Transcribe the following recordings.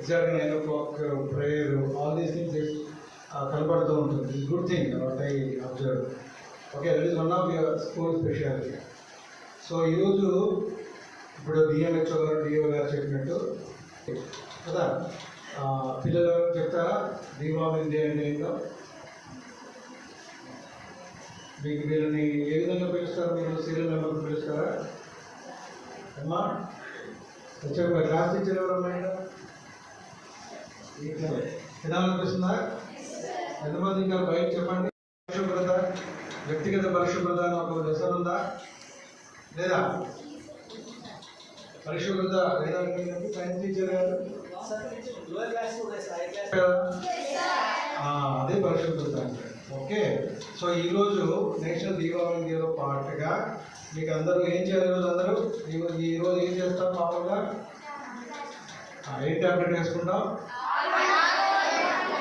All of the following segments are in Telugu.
ఎగ్జాక్ట్గా 9 o'clock prayer, all these things కనపడుతూ ఉంటుంది. It's good thing what I observe. Okay, that is one of your school speciality. So ఈరోజు ఇప్పుడు డిఎంహెచ్ఓ గారు, డిఓ గారు చెప్పినట్టు కదా, పిల్లలు చెప్తారా దీపావళి డే అంటే ఏంటో? మీకు వీళ్ళని ఏ విధంగా పిలుస్తారు? మీరు సీరియల్ నెంబర్కి పిలుస్తారా అమ్మా? చెప్పండి, క్లాస్ టీచర్ ఎవరు ఉన్నాయో వినాలనిపిస్తుందా? ఎంతమంది ఇంకా బయట చెప్పండి. పరిశుభ్రత, వ్యక్తిగత పరిశుభ్రత అని ఒక లెసన్ ఉందా లేదా? పరిశుభ్రత లేదా సైన్స్ టీచర్ గారు అదే పరిశుభ్రత అంటే. ఓకే, సో ఈరోజు నేషనల్ దీపావళి డేలో పాటుగా మీకు అందరూ ఏం చేయాలి? ఈరోజు అందరూ ఈరోజు ఏం చేస్తాం? మామూలుగా ఏం ట్యాబ్లెట్ వేసుకుంటాం?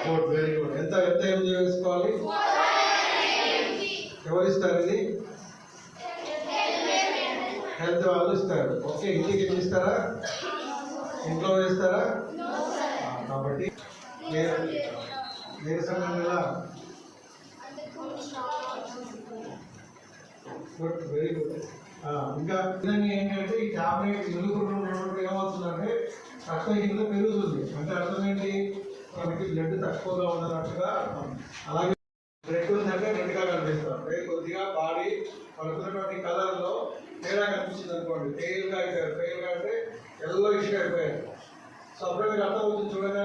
Good, very good. ఎంత ఎంత ఎంజీ వేసుకోవాలి? ఎవరు ఇస్తారు ఇది? హెల్త్ వాళ్ళు ఇస్తారు. ఓకే, ఇంటికి ఎన్ని ఇస్తారా? ఇంట్లో వేస్తారా? కాబట్టి నీరసంగా ఎలా? Good, very good. ఇంకా ఏంటంటే ఈ టాబ్లెట్ ఎదుగుతున్నప్పుడు ఏమవుతుందంటే రక్తం కింద పెరుగుతుంది. అంటే అర్థం ఏంటి? మనకి బ్లడ్ తక్కువగా ఉన్నట్టుగా అర్థం. అలాగే బ్లడ్ ఉందంటే రెడ్గా కనిపిస్తాం. అంటే కొద్దిగా బాడీ పడుతున్నటువంటి కలర్లో తేడా కనిపించింది అనుకోండి, పేల్గా అయిపోయారు. పేల్గా అంటే ఎల్లో ఇష్యూ అయిపోయారు. సో అప్పుడే మీరు అర్థం అవుతుంది చూడండి.